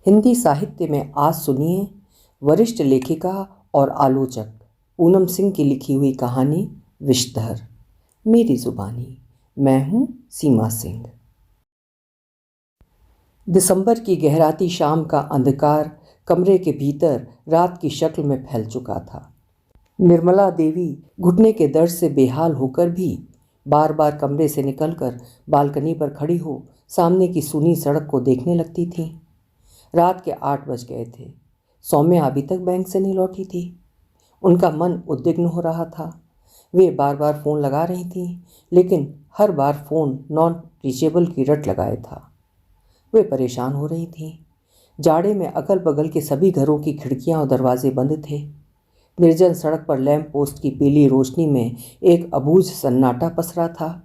हिंदी साहित्य में आज सुनिए वरिष्ठ लेखिका और आलोचक पूनम सिंह की लिखी हुई कहानी विषधर। मेरी जुबानी। मैं हूँ सीमा सिंह। दिसंबर की गहराती शाम का अंधकार कमरे के भीतर रात की शक्ल में फैल चुका था। निर्मला देवी घुटने के दर्द से बेहाल होकर भी बार बार कमरे से निकलकर बालकनी पर खड़ी हो सामने की सूनी सड़क को देखने लगती थी। रात के 8 बज गए थे। सौम्या अभी तक बैंक से नहीं लौटी थी। उनका मन उद्विग्न हो रहा था। वे बार बार फ़ोन लगा रही थीं, लेकिन हर बार फ़ोन नॉन रीचेबल की रट लगाए था। वे परेशान हो रही थीं। जाड़े में अगल बगल के सभी घरों की खिड़कियां और दरवाजे बंद थे। निर्जन सड़क पर लैंप पोस्ट की पीली रोशनी में एक अबूझ सन्नाटा पसरा था।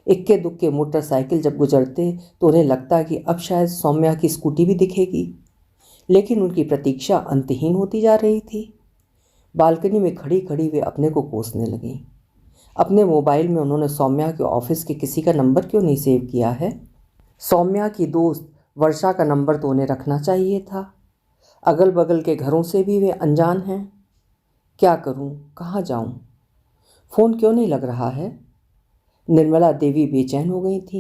इक्के दुक्के मोटरसाइकिल जब गुजरते तो उन्हें लगता कि अब शायद सौम्या की स्कूटी भी दिखेगी, लेकिन उनकी प्रतीक्षा अंतहीन होती जा रही थी। बालकनी में खड़ी खड़ी वे अपने को कोसने लगीं। अपने मोबाइल में उन्होंने सौम्या के ऑफिस के किसी का नंबर क्यों नहीं सेव किया है? सौम्या की दोस्त वर्षा का नंबर तो उन्हें रखना चाहिए था। अगल बगल के घरों से भी वे अनजान हैं। क्या करूं, कहाँ जाऊं? फ़ोन क्यों नहीं लग रहा है? निर्मला देवी बेचैन हो गई थी।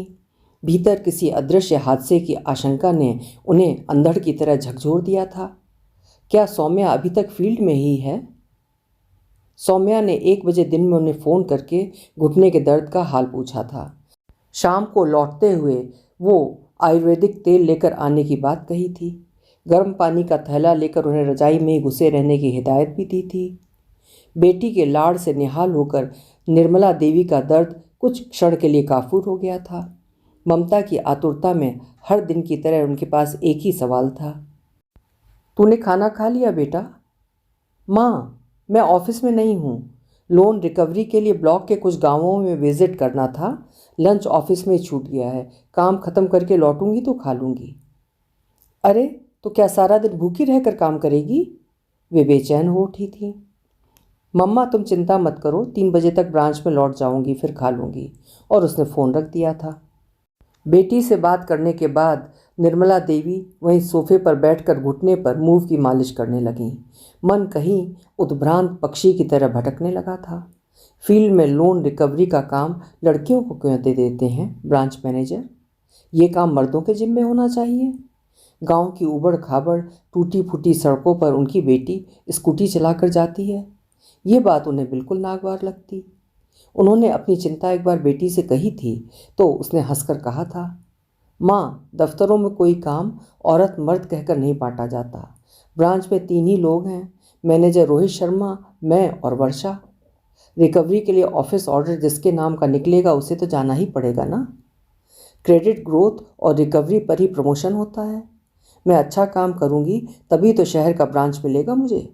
भीतर किसी अदृश्य हादसे की आशंका ने उन्हें अंधड़ की तरह झकझोर दिया था। क्या सौम्या अभी तक फील्ड में ही है? सौम्या ने 1 बजे दिन में उन्हें फ़ोन करके घुटने के दर्द का हाल पूछा था। शाम को लौटते हुए वो आयुर्वेदिक तेल लेकर आने की बात कही थी। गर्म पानी का थैला लेकर उन्हें रजाई में घुसे रहने की हिदायत भी दी थी। बेटी के लाड़ से निहाल होकर निर्मला देवी का दर्द कुछ क्षण के लिए काफूर हो गया था। ममता की आतुरता में हर दिन की तरह उनके पास एक ही सवाल था। तूने खाना खा लिया बेटा? माँ, मैं ऑफिस में नहीं हूँ। लोन रिकवरी के लिए ब्लॉक के कुछ गांवों में विजिट करना था। लंच ऑफिस में छूट गया है। काम खत्म करके लौटूंगी तो खा लूँगी। अरे, तो क्या सारा दिन भूखी रहकर काम करेगी? वे बेचैन हो उठी थी। मम्मा, तुम चिंता मत करो, 3 बजे तक ब्रांच में लौट जाऊंगी, फिर खा लूँगी। और उसने फ़ोन रख दिया था। बेटी से बात करने के बाद निर्मला देवी वहीं सोफे पर बैठकर घुटने पर मूव की मालिश करने लगीं। मन कहीं उद्भ्रांत पक्षी की तरह भटकने लगा था। फील्ड में लोन रिकवरी का काम लड़कियों को क्यों दे देते हैं ब्रांच मैनेजर? ये काम मर्दों के जिम्मे होना चाहिए। गांव की उबड़ खाबड़ टूटी फूटी सड़कों पर उनकी बेटी स्कूटी चलाकर जाती है। ये बात उन्हें बिल्कुल नागवार लगती। उन्होंने अपनी चिंता एक बार बेटी से कही थी तो उसने हंसकर कहा था, माँ, दफ्तरों में कोई काम औरत मर्द कहकर नहीं बांटा जाता। ब्रांच में 3 ही लोग हैं, मैनेजर रोहित शर्मा, मैं और वर्षा। रिकवरी के लिए ऑफिस ऑर्डर जिसके नाम का निकलेगा उसे तो जाना ही पड़ेगा ना। क्रेडिट ग्रोथ और रिकवरी पर ही प्रमोशन होता है। मैं अच्छा काम करूँगी तभी तो शहर का ब्रांच मिलेगा मुझे।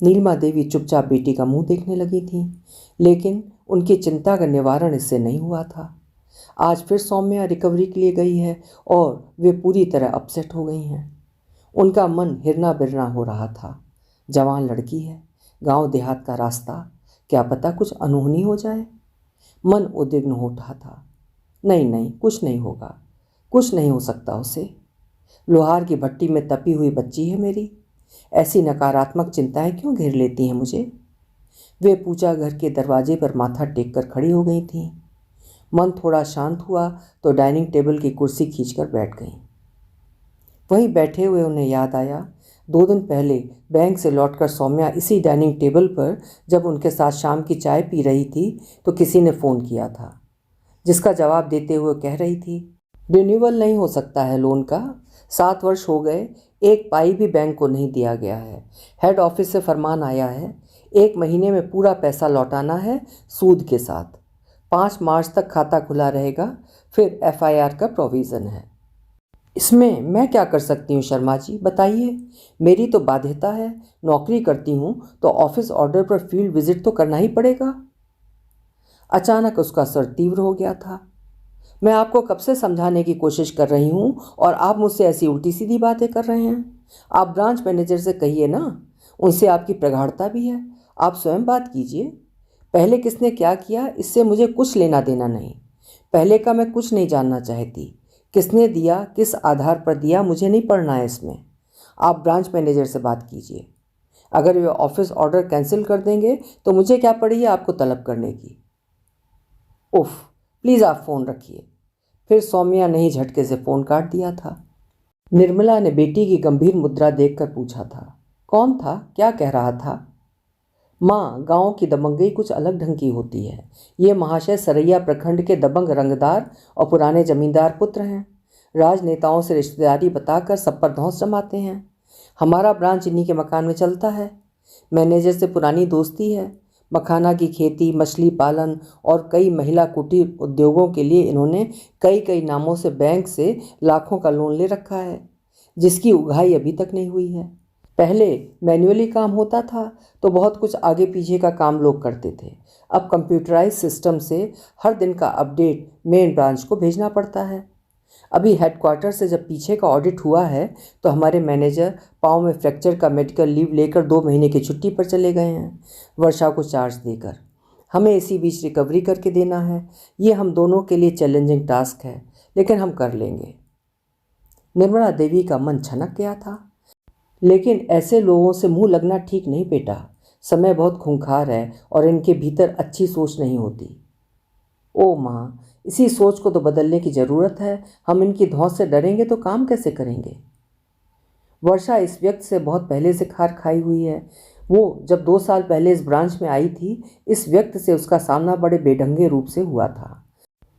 नीलिमा देवी चुपचाप बेटी का मुंह देखने लगी थी, लेकिन उनकी चिंता का निवारण इससे नहीं हुआ था। आज फिर सौम्या रिकवरी के लिए गई है और वे पूरी तरह अपसेट हो गई हैं। उनका मन हिरना बिरना हो रहा था। जवान लड़की है, गांव देहात का रास्ता, क्या पता कुछ अनहोनी हो जाए। मन उद्विग्न हो उठा था। नहीं नहीं, कुछ नहीं होगा, कुछ नहीं हो सकता उसे। लोहार की भट्टी में तपी हुई बच्ची है मेरी। ऐसी नकारात्मक चिंताएं क्यों घेर लेती हैं मुझे? वे पूजा घर के दरवाजे पर माथा टेक कर खड़ी हो गई थीं। मन थोड़ा शांत हुआ तो डाइनिंग टेबल की कुर्सी खींचकर बैठ गईं। वहीं बैठे हुए उन्हें याद आया, 2 दिन पहले बैंक से लौटकर सौम्या इसी डाइनिंग टेबल पर जब उनके साथ शाम की चाय पी रही थी तो किसी ने फ़ोन किया था, जिसका जवाब देते हुए कह रही थी, रिन्यूअल नहीं हो सकता है लोन का। 7 वर्ष हो गए, 1 पाई भी बैंक को नहीं दिया गया है। हेड ऑफिस से फरमान आया है, 1 महीने में पूरा पैसा लौटाना है सूद के साथ। 5 मार्च तक खाता खुला रहेगा, फिर FIR का प्रोविज़न है। इसमें मैं क्या कर सकती हूँ शर्मा जी, बताइए। मेरी तो बाध्यता है, नौकरी करती हूँ तो ऑफिस ऑर्डर पर फील्ड विजिट तो करना ही पड़ेगा। अचानक उसका सर तीव्र हो गया था। मैं आपको कब से समझाने की कोशिश कर रही हूँ और आप मुझसे ऐसी उल्टी सीधी बातें कर रहे हैं। आप ब्रांच मैनेजर से कहिए ना, उनसे आपकी प्रगाढ़ता भी है। आप स्वयं बात कीजिए। पहले किसने क्या किया इससे मुझे कुछ लेना देना नहीं। पहले का मैं कुछ नहीं जानना चाहती। किसने दिया, किस आधार पर दिया, मुझे नहीं पढ़ना है इसमें। आप ब्रांच मैनेजर से बात कीजिए। अगर वे ऑफिस ऑर्डर कैंसिल कर देंगे तो मुझे क्या पड़ी है आपको तलब करने की। उफ, प्लीज़ आप फ़ोन रखिए। फिर सौम्या ने ही झटके से फ़ोन काट दिया था। निर्मला ने बेटी की गंभीर मुद्रा देखकर पूछा था, कौन था, क्या कह रहा था? माँ, गांव की दबंगई कुछ अलग ढंग की होती है। ये महाशय सरैया प्रखंड के दबंग रंगदार और पुराने जमींदार पुत्र हैं। राजनेताओं से रिश्तेदारी बताकर सब पर धौंस जमाते हैं। हमारा ब्रांच इन्हीं के मकान में चलता है। मैनेजर से पुरानी दोस्ती है। मखाना की खेती, मछली पालन और कई महिला कुटीर उद्योगों के लिए इन्होंने कई कई नामों से बैंक से लाखों का लोन ले रखा है, जिसकी उगाही अभी तक नहीं हुई है। पहले मैन्युअली काम होता था तो बहुत कुछ आगे पीछे का काम लोग करते थे। अब कंप्यूटराइज सिस्टम से हर दिन का अपडेट मेन ब्रांच को भेजना पड़ता है। अभी हेडक्वार्टर से जब पीछे का ऑडिट हुआ है तो हमारे मैनेजर पाँव में फ्रैक्चर का मेडिकल लीव लेकर 2 महीने की छुट्टी पर चले गए हैं, वर्षा को चार्ज देकर। हमें इसी बीच रिकवरी करके देना है। ये हम दोनों के लिए चैलेंजिंग टास्क है, लेकिन हम कर लेंगे। निर्मला देवी का मन छनक गया था। लेकिन ऐसे लोगों से मुंह लगना ठीक नहीं बेटा। समय बहुत खूंखार है और इनके भीतर अच्छी सोच नहीं होती। ओ माँ, इसी सोच को तो बदलने की ज़रूरत है। हम इनकी धौंस से डरेंगे तो काम कैसे करेंगे? वर्षा इस व्यक्ति से बहुत पहले से खार खाई हुई है। वो जब 2 साल पहले इस ब्रांच में आई थी, इस व्यक्ति से उसका सामना बड़े बेढंगे रूप से हुआ था।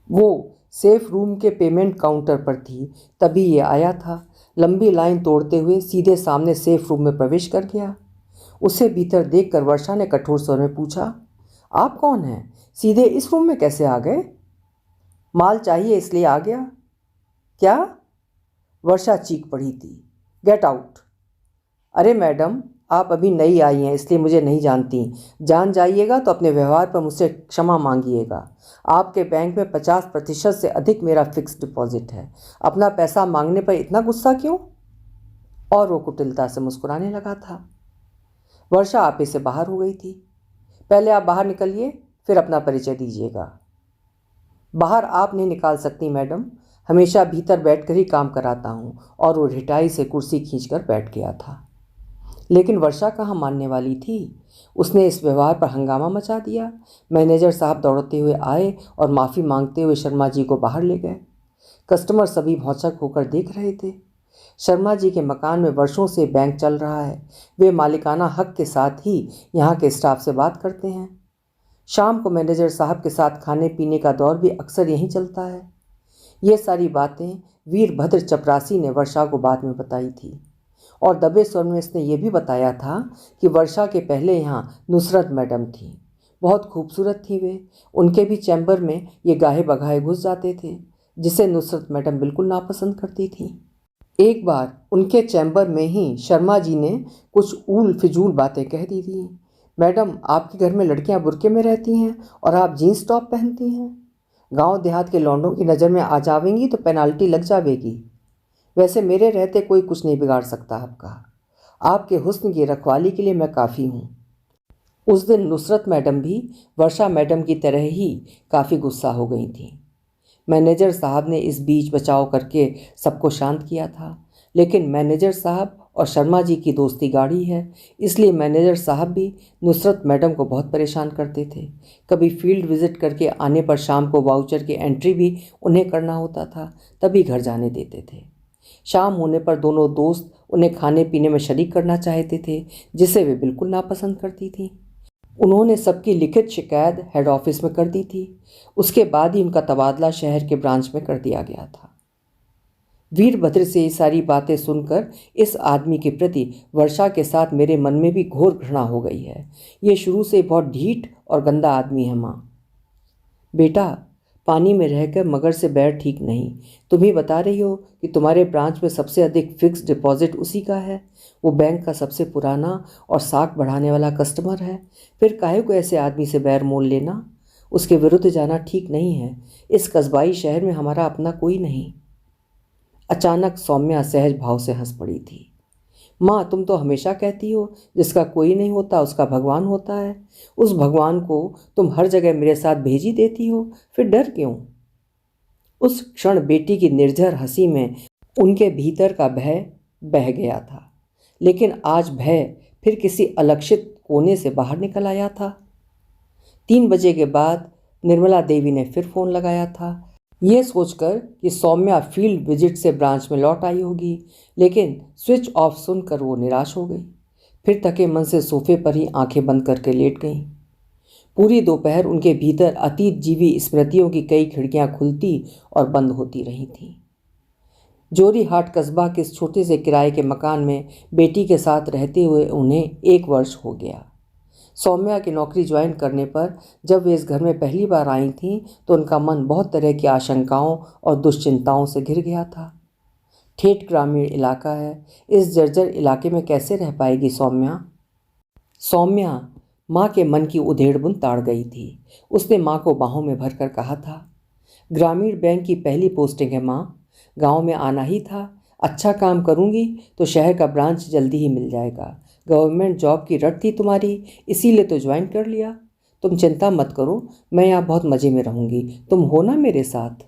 वो सेफ रूम के पेमेंट काउंटर पर थी, तभी ये आया था। लंबी लाइन तोड़ते हुए सीधे सामने सेफ रूम में प्रवेश कर गया। उसे भीतर देखकर वर्षा ने कठोर स्वर में पूछा, आप कौन हैं? सीधे इस रूम में कैसे आ गए? माल चाहिए इसलिए आ गया। क्या? वर्षा चीख पड़ी थी। Get out. अरे मैडम, आप अभी नई आई हैं इसलिए मुझे नहीं जानती। जान जाइएगा तो अपने व्यवहार पर मुझसे क्षमा मांगिएगा। आपके बैंक में 50% से अधिक मेरा फिक्स डिपॉजिट है। अपना पैसा मांगने पर इतना गुस्सा क्यों? और वो कुटिलता से मुस्कुराने लगा था। वर्षा आपे से बाहर हो गई थी। पहले आप बाहर निकलिए, फिर अपना परिचय दीजिएगा। बाहर आप नहीं निकाल सकती मैडम, हमेशा भीतर बैठकर ही काम कराता हूँ। और वो रिटाई से कुर्सी खींचकर बैठ गया था। लेकिन वर्षा कहाँ मानने वाली थी। उसने इस व्यवहार पर हंगामा मचा दिया। मैनेजर साहब दौड़ते हुए आए और माफ़ी मांगते हुए शर्मा जी को बाहर ले गए। कस्टमर सभी भौचक होकर देख रहे थे। शर्मा जी के मकान में वर्षों से बैंक चल रहा है। वे मालिकाना हक के साथ ही यहाँ के स्टाफ से बात करते हैं। शाम को मैनेजर साहब के साथ खाने पीने का दौर भी अक्सर यहीं चलता है। ये सारी बातें वीरभद्र चपरासी ने वर्षा को बाद में बताई थी। और दबे स्वर में इसने ये भी बताया था कि वर्षा के पहले यहाँ नुसरत मैडम थी। बहुत खूबसूरत थी वे। उनके भी चैम्बर में ये गाहे बगाहे घुस जाते थे, जिसे नुसरत मैडम बिल्कुल नापसंद करती थी। एक बार उनके चैम्बर में ही शर्मा जी ने कुछ ऊल फिजूल बातें कह दी थी। मैडम, आपके घर में लड़कियां बुर्के में रहती हैं और आप जीन्स टॉप पहनती हैं। गांव देहात के लौंडों की नज़र में आ जावेंगी तो पेनाल्टी लग जावेगी। वैसे मेरे रहते कोई कुछ नहीं बिगाड़ सकता आपका। आपके हुस्न की रखवाली के लिए मैं काफ़ी हूँ। उस दिन नुसरत मैडम भी वर्षा मैडम की तरह ही काफ़ी गुस्सा हो गई थी। मैनेजर साहब ने इस बीच बचाव करके सबको शांत किया था। लेकिन मैनेजर साहब और शर्मा जी की दोस्ती गाढ़ी है, इसलिए मैनेजर साहब भी नुसरत मैडम को बहुत परेशान करते थे। कभी फील्ड विजिट करके आने पर शाम को वाउचर की एंट्री भी उन्हें करना होता था, तभी घर जाने देते थे। शाम होने पर दोनों दोस्त उन्हें खाने पीने में शरीक करना चाहते थे, जिसे वे बिल्कुल नापसंद करती थीं। उन्होंने सबकी लिखित शिकायत हेड ऑफिस में कर दी थी। उसके बाद ही उनका तबादला शहर के ब्रांच में कर दिया गया था। वीरभद्र से ये सारी बातें सुनकर इस आदमी के प्रति वर्षा के साथ मेरे मन में भी घोर घृणा हो गई है। ये शुरू से बहुत ढीठ और गंदा आदमी है माँ। बेटा, पानी में रहकर मगर से बैर ठीक नहीं। तुम ही बता रही हो कि तुम्हारे ब्रांच में सबसे अधिक फिक्स डिपॉजिट उसी का है। वो बैंक का सबसे पुराना और साख बढ़ाने वाला कस्टमर है। फिर काहे को ऐसे आदमी से बैर मोल लेना? उसके विरुद्ध जाना ठीक नहीं है। इस कस्बाई शहर में हमारा अपना कोई नहीं। अचानक सौम्या सहज भाव से हंस पड़ी थी। माँ, तुम तो हमेशा कहती हो जिसका कोई नहीं होता उसका भगवान होता है। उस भगवान को तुम हर जगह मेरे साथ भेज ही देती हो, फिर डर क्यों? उस क्षण बेटी की निर्झर हंसी में उनके भीतर का भय बह गया था, लेकिन आज भय फिर किसी अलक्षित कोने से बाहर निकल आया था। 3 बजे के बाद निर्मला देवी ने फिर फोन लगाया था, ये सोचकर कि सौम्या फील्ड विजिट से ब्रांच में लौट आई होगी, लेकिन स्विच ऑफ सुनकर वो निराश हो गई। फिर थके मन से सोफे पर ही आंखें बंद करके लेट गईं। पूरी दोपहर उनके भीतर अतीत जीवी स्मृतियों की कई खिड़कियां खुलती और बंद होती रही थीं। जोरी हाट कस्बा के इस छोटे से किराए के मकान में बेटी के साथ रहते हुए उन्हें 1 वर्ष हो गया। सौम्या की नौकरी ज्वाइन करने पर जब वे इस घर में पहली बार आई थीं तो उनका मन बहुत तरह की आशंकाओं और दुश्चिंताओं से घिर गया था। ठेठ ग्रामीण इलाका है, इस जर्जर इलाके में कैसे रह पाएगी सौम्या? सौम्या माँ के मन की उधेड़-बुन ताड़ गई थी। उसने माँ को बाहों में भरकर कहा था, ग्रामीण बैंक की पहली पोस्टिंग है माँ, गांव में आना ही था। अच्छा काम करूंगी तो शहर का ब्रांच जल्दी ही मिल जाएगा। गवर्नमेंट जॉब की रट थी तुम्हारी, इसीलिए तो ज्वाइन कर लिया। तुम चिंता मत करो, मैं यहाँ बहुत मज़े में रहूँगी, तुम हो ना मेरे साथ।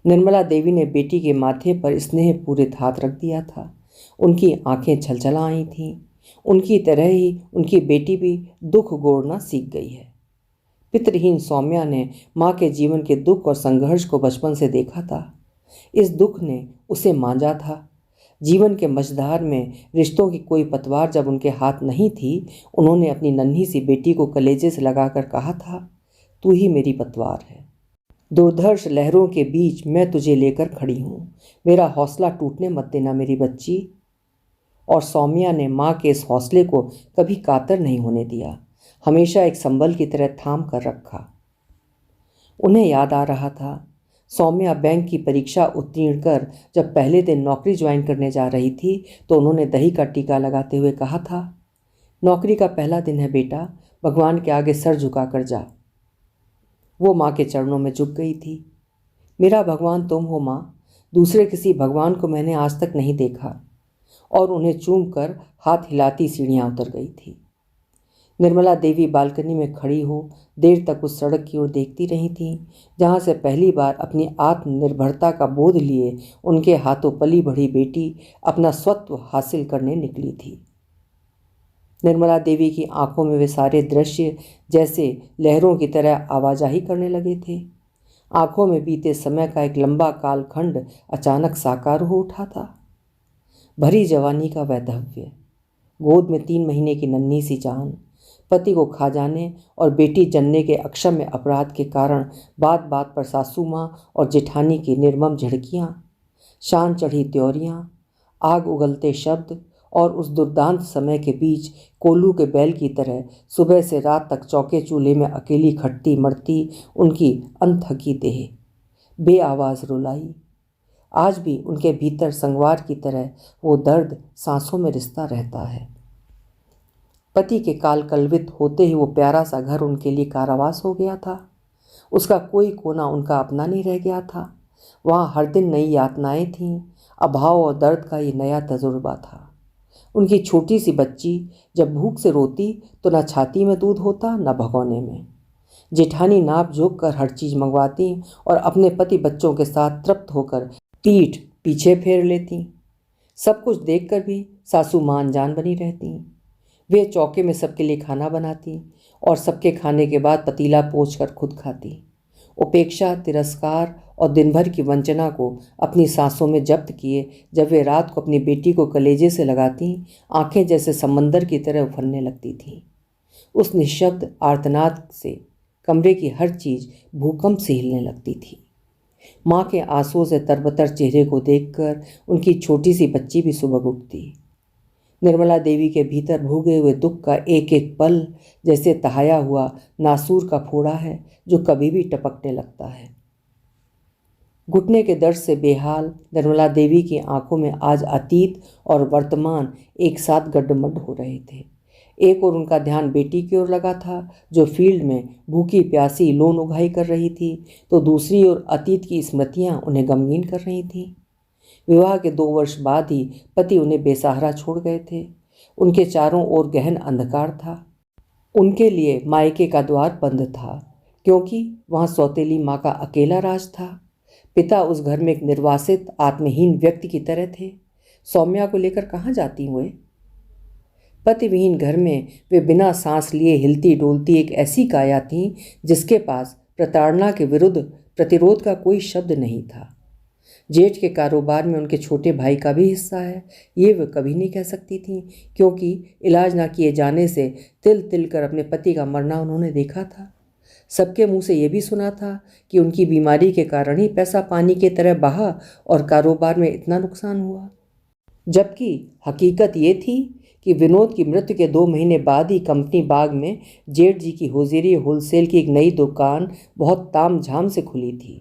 निर्मला देवी ने बेटी के माथे पर स्नेहपूरित हाथ रख दिया था। उनकी आंखें छलछला आई थीं। उनकी तरह ही उनकी बेटी भी दुख गोड़ना सीख गई है। पितृहीन सौम्या ने माँ के जीवन के दुख और संघर्ष को बचपन से देखा था। इस दुख ने उसे मांझा था। जीवन के मझधार में रिश्तों की कोई पतवार जब उनके हाथ नहीं थी, उन्होंने अपनी नन्ही सी बेटी को कलेजे से लगाकर कहा था, तू ही मेरी पतवार है। दुर्धर्ष लहरों के बीच मैं तुझे लेकर खड़ी हूँ, मेरा हौसला टूटने मत देना मेरी बच्ची। और सौम्या ने माँ के इस हौसले को कभी कातर नहीं होने दिया, हमेशा एक संबल की तरह थाम कर रखा। उन्हें याद आ रहा था, सौम्या बैंक की परीक्षा उत्तीर्ण कर जब पहले दिन नौकरी ज्वाइन करने जा रही थी तो उन्होंने दही का टीका लगाते हुए कहा था, नौकरी का पहला दिन है बेटा, भगवान के आगे सर झुका कर जा। वो माँ के चरणों में झुक गई थी। मेरा भगवान तुम हो माँ, दूसरे किसी भगवान को मैंने आज तक नहीं देखा। और उन्हें चूम कर हाथ हिलाती सीढ़ियाँ उतर गई थी। निर्मला देवी बालकनी में खड़ी हो देर तक उस सड़क की ओर देखती रही थीं, जहाँ से पहली बार अपनी आत्मनिर्भरता का बोध लिए उनके हाथों पली बढ़ी बेटी अपना स्वत्व हासिल करने निकली थी। निर्मला देवी की आंखों में वे सारे दृश्य जैसे लहरों की तरह आवाजाही करने लगे थे। आंखों में बीते समय का एक लंबा कालखंड अचानक साकार हो उठा था। भरी जवानी का वैधव्य, गोद में 3 महीने की नन्ही सी जान, पति को खा जाने और बेटी जनने के अक्षम्य अपराध के कारण बात बात पर सासू माँ और जेठानी की निर्मम झिड़कियाँ, शान चढ़ी त्योरियाँ, आग उगलते शब्द और उस दुर्दांत समय के बीच कोल्लू के बैल की तरह सुबह से रात तक चौके चूल्हे में अकेली खटती मरती उनकी अनथकी देह, बेआवाज़ रुलाई। आज भी उनके भीतर संगवार की तरह वो दर्द सांसों में रिसता रहता है। पति के काल कलवित होते ही वो प्यारा सा घर उनके लिए कारावास हो गया था। उसका कोई कोना उनका अपना नहीं रह गया था। वहाँ हर दिन नई यातनाएं थीं, अभाव और दर्द का ये नया तजुर्बा था। उनकी छोटी सी बच्ची जब भूख से रोती तो न छाती में दूध होता न भगोने में। जेठानी नाप जोक कर हर चीज़ मंगवाती और अपने पति बच्चों के साथ तृप्त होकर पीठ पीछे फेर लेती। सब कुछ देखकर भी सासू मां अनजान बनी रहती। वे चौके में सबके लिए खाना बनाती और सबके खाने के बाद पतीला पोंछकर खुद खाती। उपेक्षा, तिरस्कार और दिन भर की वंचना को अपनी सांसों में जब्त किए जब वे रात को अपनी बेटी को कलेजे से लगाती, आंखें जैसे समंदर की तरह उफरने लगती थीं। उस निःशब्द आर्तनाद से कमरे की हर चीज़ भूकंप से हिलने लगती थी। माँ के आंसुओं से तरबतर चेहरे को देखकर उनकी छोटी सी बच्ची भी सुबह उठती। निर्मला देवी के भीतर भूगे हुए दुख का एक एक पल जैसे तहाया हुआ नासूर का फोड़ा है जो कभी भी टपकने लगता है। घुटने के दर्द से बेहाल निर्मला देवी की आंखों में आज अतीत और वर्तमान एक साथ गड्ढमड्ढ हो रहे थे। एक और उनका ध्यान बेटी की ओर लगा था जो फील्ड में भूखी प्यासी लोन उगाही कर रही थी, तो दूसरी ओर अतीत की स्मृतियां उन्हें गमगीन कर रही थीं। विवाह के 2 वर्ष बाद ही पति उन्हें बेसहारा छोड़ गए थे। उनके चारों ओर गहन अंधकार था। उनके लिए मायके का द्वार बंद था क्योंकि वहाँ सौतेली माँ का अकेला राज था। पिता उस घर में एक निर्वासित आत्महीन व्यक्ति की तरह थे। सौम्या को लेकर कहाँ जाती हुए? पतिविहीन घर में वे बिना सांस लिए हिलती डोलती एक ऐसी काया थी जिसके पास प्रताड़ना के विरुद्ध प्रतिरोध का कोई शब्द नहीं था। जेठ के कारोबार में उनके छोटे भाई का भी हिस्सा है, ये वे कभी नहीं कह सकती थीं, क्योंकि इलाज ना किए जाने से तिल तिल कर अपने पति का मरना उन्होंने देखा था। सबके मुंह से ये भी सुना था कि उनकी बीमारी के कारण ही पैसा पानी की तरह बहा और कारोबार में इतना नुकसान हुआ। जबकि हकीकत ये थी कि विनोद की मृत्यु के 2 महीने बाद ही कंपनी बाग में जेठ जी की होजियरी होलसेल की एक नई दुकान बहुत तामझाम से खुली थी।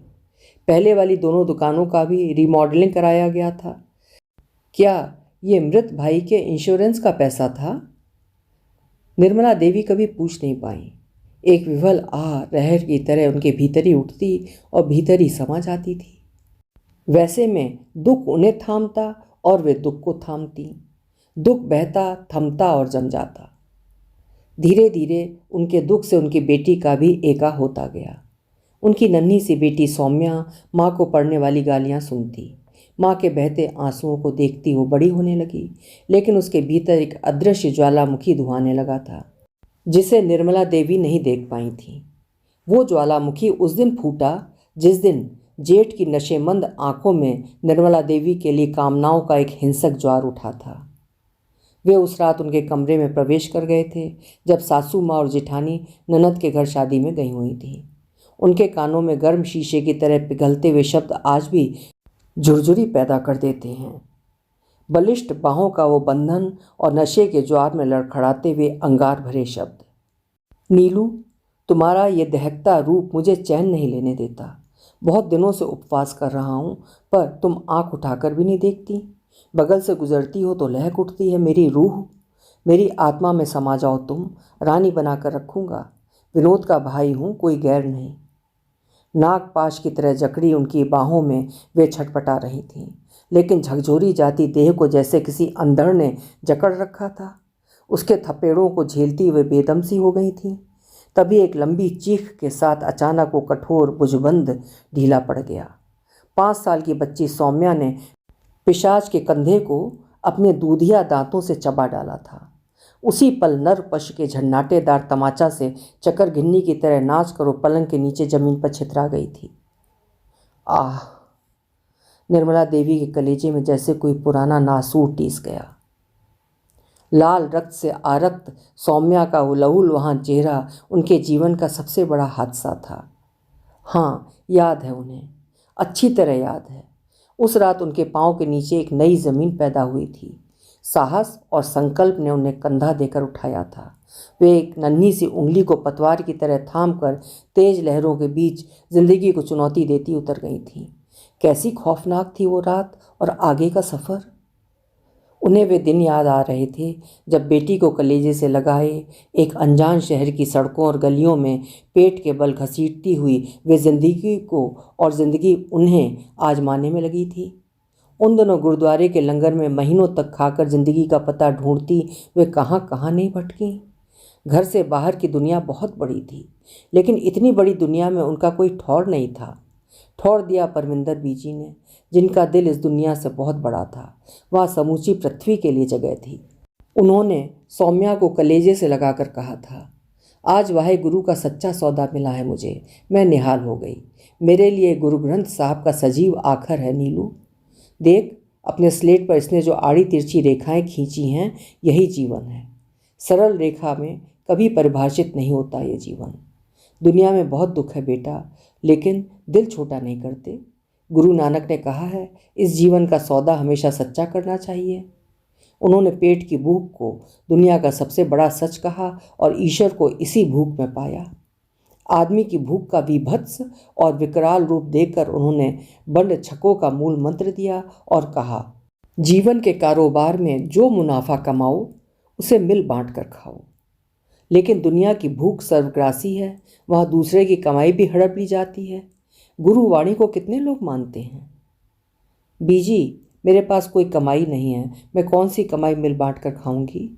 पहले वाली दोनों दुकानों का भी रीमॉडलिंग कराया गया था। क्या ये मृत भाई के इंश्योरेंस का पैसा था? निर्मला देवी कभी पूछ नहीं पाई। एक विवल लहर की तरह उनके भीतर ही उठती और भीतर ही समा जाती थी। वैसे में दुख उन्हें थामता और वे दुख को थामती। दुख बहता, थमता और जम जाता। धीरे धीरे उनके दुख से उनकी बेटी का भी एका होता गया। उनकी नन्ही सी बेटी सौम्या माँ को पड़ने वाली गालियाँ सुनती, माँ के बहते आंसुओं को देखती वो बड़ी होने लगी, लेकिन उसके भीतर एक अदृश्य ज्वालामुखी धुआने लगा था जिसे निर्मला देवी नहीं देख पाई थी। वो ज्वालामुखी उस दिन फूटा जिस दिन जेठ की नशेमंद आंखों में निर्मला देवी के लिए कामनाओं का एक हिंसक ज्वार उठा था। वे उस रात उनके कमरे में प्रवेश कर गए थे जब सासू माँ और जेठानी ननद के घर शादी में गई हुई थी। उनके कानों में गर्म शीशे की तरह पिघलते हुए शब्द आज भी झुरझुरी पैदा कर देते हैं। बलिष्ठ बाहों का वो बंधन और नशे के ज्वार में लड़खड़ाते हुए अंगार भरे शब्द। नीलू, तुम्हारा ये दहकता रूप मुझे चैन नहीं लेने देता। बहुत दिनों से उपवास कर रहा हूँ, पर तुम आंख उठाकर भी नहीं देखती। बगल से गुजरती हो तो लहक उठती है मेरी रूह। मेरी आत्मा में समा जाओ तुम, रानी बनाकर रखूँगा। विनोद का भाई हूँ, कोई गैर नहीं। नागपाश की तरह जकड़ी उनकी बाहों में वे छटपटा रही थीं, लेकिन झकझोरी जाती देह को जैसे किसी अंधड़ ने जकड़ रखा था। उसके थपेड़ों को झेलती वे बेदम सी हो गई थीं। तभी एक लंबी चीख के साथ अचानक वो कठोर भुजबंद ढीला पड़ गया। 5 साल की बच्ची सौम्या ने पिशाच के कंधे को अपने दूधिया दांतों से चबा डाला था। उसी पल नर पशु के झन्नाटेदार तमाचा से चकर गिन्नी की तरह नाच कर वो पलंग के नीचे जमीन पर छितरा गई थी। आह! निर्मला देवी के कलेजे में जैसे कोई पुराना नासूर टीस गया। लाल रक्त से आरक्त सौम्या का वो लहूलुहान चेहरा उनके जीवन का सबसे बड़ा हादसा था। हाँ, याद है उन्हें, अच्छी तरह याद है। उस रात उनके पाँव के नीचे एक नई ज़मीन पैदा हुई थी। साहस और संकल्प ने उन्हें कंधा देकर उठाया था। वे एक नन्ही सी उंगली को पतवार की तरह थाम कर तेज लहरों के बीच जिंदगी को चुनौती देती उतर गई थीं। कैसी खौफनाक थी वो रात और आगे का सफ़र। उन्हें वे दिन याद आ रहे थे जब बेटी को कलेजे से लगाए एक अनजान शहर की सड़कों और गलियों में पेट के बल घसीटती हुई वे ज़िंदगी को और ज़िंदगी उन्हें आजमाने में लगी थी। उन दोनों गुरुद्वारे के लंगर में महीनों तक खाकर ज़िंदगी का पता ढूंढती वे कहाँ कहाँ नहीं भटकीं। घर से बाहर की दुनिया बहुत बड़ी थी, लेकिन इतनी बड़ी दुनिया में उनका कोई ठौर नहीं था। ठौर दिया परमिंदर बीजी ने, जिनका दिल इस दुनिया से बहुत बड़ा था। वह समूची पृथ्वी के लिए जगह थी। उन्होंने सौम्या को कलेजे से लगाकर कहा था, आज वाहे गुरु का सच्चा सौदा मिला है मुझे, मैं निहाल हो गई। मेरे लिए गुरु ग्रंथ साहब का सजीव आखर है नीलू। देख, अपने स्लेट पर इसने जो आड़ी तिरछी रेखाएं खींची हैं, यही जीवन है। सरल रेखा में कभी परिभाषित नहीं होता ये जीवन। दुनिया में बहुत दुख है बेटा, लेकिन दिल छोटा नहीं करते। गुरु नानक ने कहा है, इस जीवन का सौदा हमेशा सच्चा करना चाहिए। उन्होंने पेट की भूख को दुनिया का सबसे बड़ा सच कहा और ईश्वर को इसी भूख में पाया। आदमी की भूख का विभत्स और विकराल रूप देखकर उन्होंने बंड छकों का मूल मंत्र दिया और कहा, जीवन के कारोबार में जो मुनाफा कमाओ उसे मिल बांट कर खाओ। लेकिन दुनिया की भूख सर्वग्रासी है, वहाँ दूसरे की कमाई भी हड़प ली जाती है। गुरुवाणी को कितने लोग मानते हैं? बीजी, मेरे पास कोई कमाई नहीं है, मैं कौन सी कमाई मिल बांट कर खाऊंगी?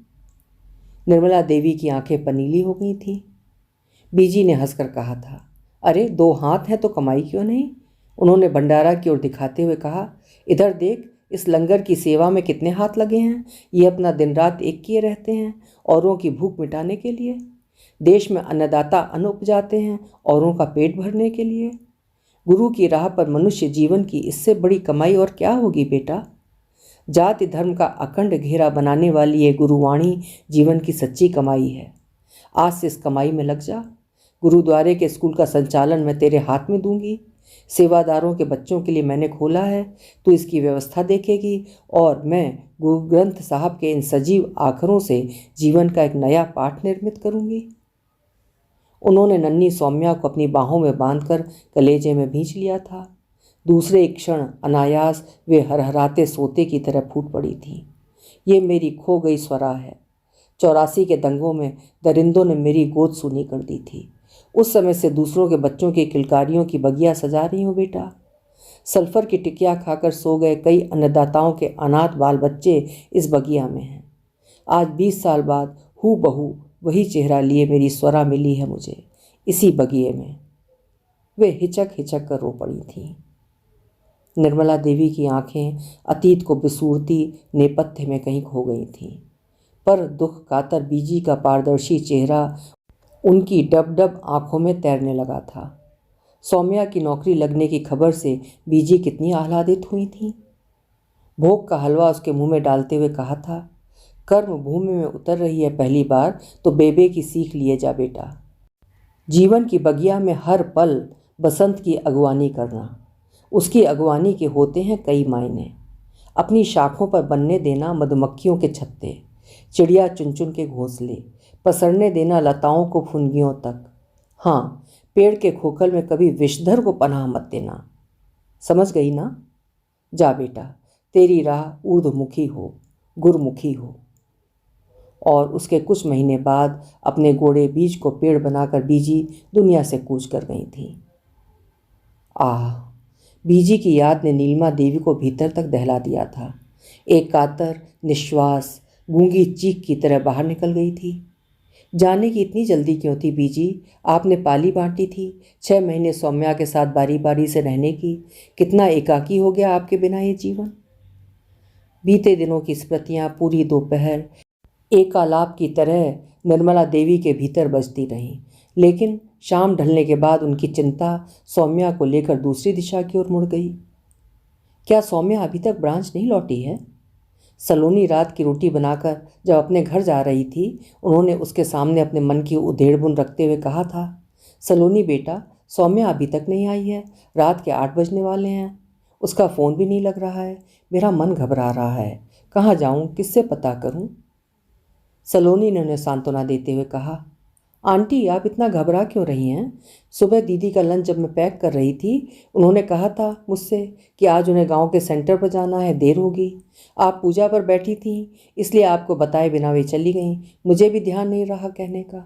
निर्मला देवी की आंखें पनीली हो गई थीं। बीजी ने हंसकर कहा था, अरे 2 हाथ हैं तो कमाई क्यों नहीं? उन्होंने भंडारा की ओर दिखाते हुए कहा, इधर देख, इस लंगर की सेवा में कितने हाथ लगे हैं। ये अपना दिन रात एक किए रहते हैं औरों की भूख मिटाने के लिए। देश में अन्नदाता अन्न उपजाते हैं औरों का पेट भरने के लिए। गुरु की राह पर मनुष्य जीवन की इससे बड़ी कमाई और क्या होगी बेटा। जाति धर्म का अखंड घेरा बनाने वाली ये गुरुवाणी जीवन की सच्ची कमाई है। आज से इस कमाई में लग जा। गुरुद्वारे के स्कूल का संचालन मैं तेरे हाथ में दूंगी। सेवादारों के बच्चों के लिए मैंने खोला है, तू इसकी व्यवस्था देखेगी और मैं गुरु ग्रंथ साहब के इन सजीव आखरों से जीवन का एक नया पाठ निर्मित करूंगी। उन्होंने नन्ही सौम्या को अपनी बाहों में बांधकर कलेजे में भींच लिया था। दूसरे एक क्षण अनायास वे हरहराते सोते की तरह फूट पड़ी थी। ये मेरी खो गई स्वरा है। 84 के दंगों में दरिंदों ने मेरी गोद सूनी कर दी थी। उस समय से दूसरों के बच्चों की किलकारियों की बगिया सजा रही हूँ बेटा। सल्फर की टिकिया खाकर सो गए कई अन्नदाताओं के अनाथ बाल बच्चे इस बगिया में हैं। आज 20 साल बाद हू बहू वही चेहरा लिए मेरी स्वरा मिली है मुझे इसी बगिए में। वे हिचक हिचक कर रो पड़ी थीं। निर्मला देवी की आंखें अतीत को बिसूरती नेपथ्य में कहीं खो गई थीं, पर दुख कातर बीजी का पारदर्शी चेहरा उनकी डब डब आंखों में तैरने लगा था। सौम्या की नौकरी लगने की खबर से बीजी कितनी आह्लादित हुई थी। भोग का हलवा उसके मुंह में डालते हुए कहा था, कर्म भूमि में उतर रही है पहली बार तो बेबे की सीख लिए जा बेटा। जीवन की बगिया में हर पल बसंत की अगवानी करना। उसकी अगवानी के होते हैं कई मायने। अपनी शाखों पर बनने देना मधुमक्खियों के छत्ते, चिड़िया चुन चुन के घोंसले, पसरने देना लताओं को फुनगियों तक। हाँ, पेड़ के खोखल में कभी विषधर को पनाह मत देना। समझ गई ना? जा बेटा, तेरी राह ऊर्ध्वमुखी हो, गुरमुखी हो। और उसके कुछ महीने बाद अपने गोड़े बीज को पेड़ बनाकर बीजी दुनिया से कूच कर गई थी। आह, बीजी की याद ने नीलिमा देवी को भीतर तक दहला दिया था। एक कातर निश्वास गूंगी चीख की तरह बाहर निकल गई थी। जाने की इतनी जल्दी क्यों थी बीजी? आपने पाली बांटी थी 6 महीने सौम्या के साथ बारी बारी से रहने की। कितना एकाकी हो गया आपके बिना ये जीवन। बीते दिनों की स्मृतियां पूरी दोपहर एकालाप की तरह निर्मला देवी के भीतर बजती रहीं, लेकिन शाम ढलने के बाद उनकी चिंता सौम्या को लेकर दूसरी दिशा की ओर मुड़ गई। क्या सौम्या अभी तक ब्रांच नहीं लौटी है? सलोनी रात की रोटी बनाकर जब अपने घर जा रही थी, उन्होंने उसके सामने अपने मन की उधेड़बुन रखते हुए कहा था, सलोनी बेटा, सौम्या अभी तक नहीं आई है। रात के 8 बजने वाले हैं। उसका फ़ोन भी नहीं लग रहा है। मेरा मन घबरा रहा है। कहाँ जाऊँ, किससे पता करूँ? सलोनी ने उन्हें सांत्वना देते हुए कहा, आंटी आप इतना घबरा क्यों रही हैं? सुबह दीदी का लंच जब मैं पैक कर रही थी, उन्होंने कहा था मुझसे कि आज उन्हें गांव के सेंटर पर जाना है, देर होगी। आप पूजा पर बैठी थी, इसलिए आपको बताए बिना वे चली गईं। मुझे भी ध्यान नहीं रहा कहने का।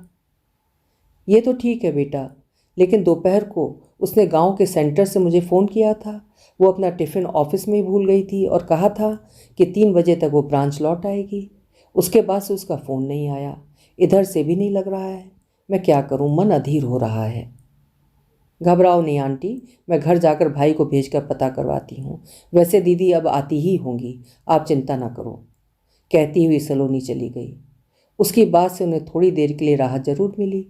ये तो ठीक है बेटा, लेकिन दोपहर को उसने गांव के सेंटर से मुझे फ़ोन किया था। वो अपना टिफ़िन ऑफिस में ही भूल गई थी और कहा था कि 3 बजे तक वो ब्रांच लौट आएगी। उसके बाद से उसका फ़ोन नहीं आया, इधर से भी नहीं लग रहा है। मैं क्या करूं, मन अधीर हो रहा है। घबराओ नहीं आंटी, मैं घर जाकर भाई को भेजकर पता करवाती हूँ। वैसे दीदी अब आती ही होंगी, आप चिंता ना करो, कहती हुई सलोनी चली गई। उसकी बात से उन्हें थोड़ी देर के लिए राहत जरूर मिली,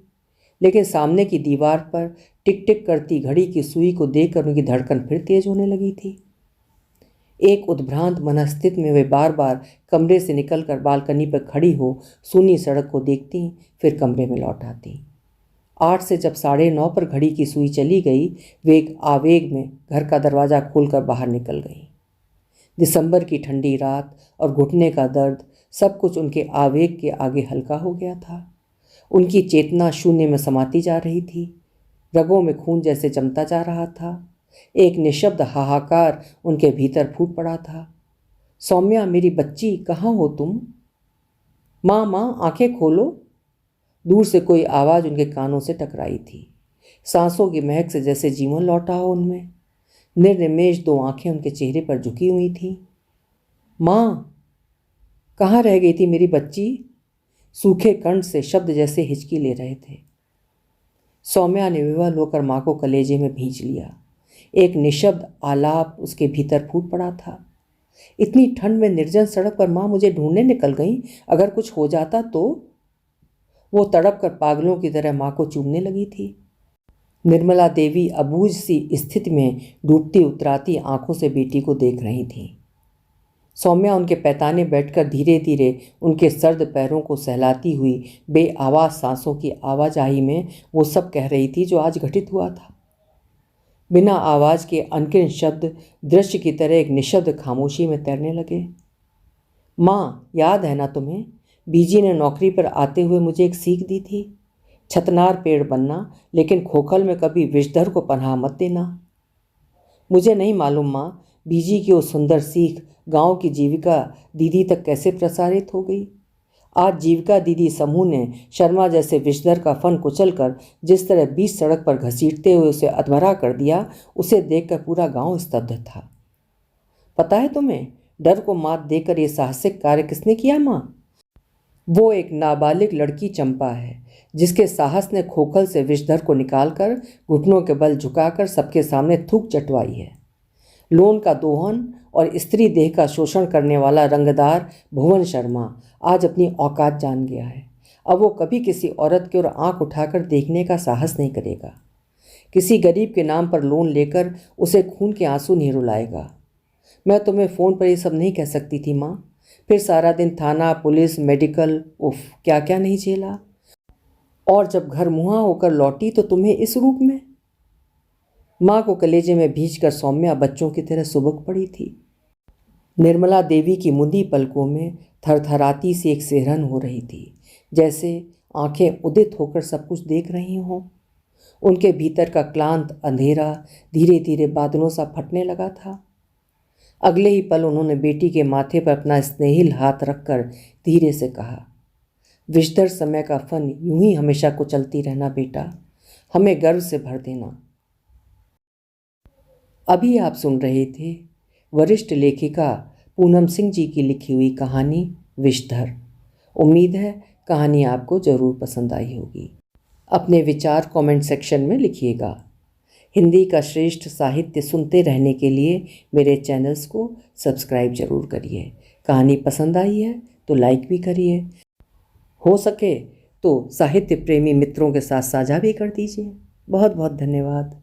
लेकिन सामने की दीवार पर टिक टिक करती घड़ी की सुई को देखकर उनकी धड़कन फिर तेज होने लगी थी। एक उद्भ्रांत मनस्थिति में वे बार बार कमरे से निकलकर बालकनी पर खड़ी हो सूनी सड़क को देखती, फिर कमरे में लौट आती। 8 से जब 9:30 पर घड़ी की सुई चली गई, वे एक आवेग में घर का दरवाज़ा खोलकर बाहर निकल गई। दिसंबर की ठंडी रात और घुटने का दर्द, सब कुछ उनके आवेग के आगे हल्का हो गया था। उनकी चेतना शून्य में समाती जा रही थी। रगों में खून जैसे जमता जा रहा था। एक निशब्द हाहाकार उनके भीतर फूट पड़ा था। सौम्या मेरी बच्ची, कहाँ हो तुम? माँ माँ, आंखें खोलो। दूर से कोई आवाज़ उनके कानों से टकराई थी। सांसों की महक से जैसे जीवन लौटा हो उनमें। निर्निमेष 2 आंखें उनके चेहरे पर झुकी हुई थीं। माँ, कहाँ रह गई थी मेरी बच्ची? सूखे कंठ से शब्द जैसे हिचकी ले रहे थे। सौम्या ने विवल होकर माँ को कलेजे में भींच लिया। एक निशब्द आलाप उसके भीतर फूट पड़ा था। इतनी ठंड में निर्जन सड़क पर माँ मुझे ढूंढने निकल गई, अगर कुछ हो जाता तो। वो तड़प कर पागलों की तरह माँ को चूमने लगी थी। निर्मला देवी अबूझ सी स्थिति में डूबती उतराती आंखों से बेटी को देख रही थी। सौम्या उनके पैताने बैठकर धीरे धीरे उनके सर्द पैरों को सहलाती हुई बेआवाज सांसों की आवाजाही में वो सब कह रही थी जो आज घटित हुआ था। बिना आवाज के अनगिनत शब्द दृश्य की तरह एक निशब्द खामोशी में तैरने लगे। माँ, याद है ना तुम्हें, बीजी ने नौकरी पर आते हुए मुझे एक सीख दी थी, छतनार पेड़ बनना, लेकिन खोखल में कभी विषधर को पनाह मत देना। मुझे नहीं मालूम माँ, बीजी की वो सुंदर सीख गांव की जीविका दीदी तक कैसे प्रसारित हो गई। आज जीविका दीदी समूह ने शर्मा जैसे विषधर का फन कुचल कर जिस तरह बीच सड़क पर घसीटते हुए उसे अधमरा कर दिया, उसे देखकर पूरा गांव स्तब्ध था। पता है तुम्हें, डर को मात देकर ये साहसिक कार्य किसने किया माँ? वो एक नाबालिग लड़की चंपा है, जिसके साहस ने खोखल से विषधर को निकालकर घुटनों के बल झुकाकर सबके सामने थूक चटवाई है। लोन का दोहन और स्त्री देह का शोषण करने वाला रंगदार भुवन शर्मा आज अपनी औकात जान गया है। अब वो कभी किसी औरत की ओर आंख उठाकर देखने का साहस नहीं करेगा। किसी गरीब के नाम पर लोन लेकर उसे खून के आंसू नहीं रुलाएगा। मैं तुम्हें फ़ोन पर ये सब नहीं कह सकती थी माँ, फिर सारा दिन थाना, पुलिस, मेडिकल, उफ, क्या क्या नहीं झेला। और जब घर मुँहा होकर लौटी तो तुम्हें इस रूप में। माँ को कलेजे में भींचकर सौम्या बच्चों की तरह सुबक पड़ी थी। निर्मला देवी की मुंदी पलकों में थरथराती सी एक सिहरन हो रही थी, जैसे आंखें उदित होकर सब कुछ देख रही हों। उनके भीतर का क्लांत अंधेरा धीरे धीरे बादलों सा फटने लगा था। अगले ही पल उन्होंने बेटी के माथे पर अपना स्नेहिल हाथ रखकर धीरे से कहा, विषधर समय का फन यूं ही हमेशा कुचलती रहना बेटा, हमें गर्व से भर देना। अभी आप सुन रहे थे वरिष्ठ लेखिका पूनम सिंह जी की लिखी हुई कहानी विषधर। उम्मीद है कहानी आपको ज़रूर पसंद आई होगी। अपने विचार कमेंट सेक्शन में लिखिएगा। हिंदी का श्रेष्ठ साहित्य सुनते रहने के लिए मेरे चैनल्स को सब्सक्राइब ज़रूर करिए। कहानी पसंद आई है तो लाइक भी करिए, हो सके तो साहित्य प्रेमी मित्रों के साथ साझा भी कर दीजिए। बहुत बहुत धन्यवाद।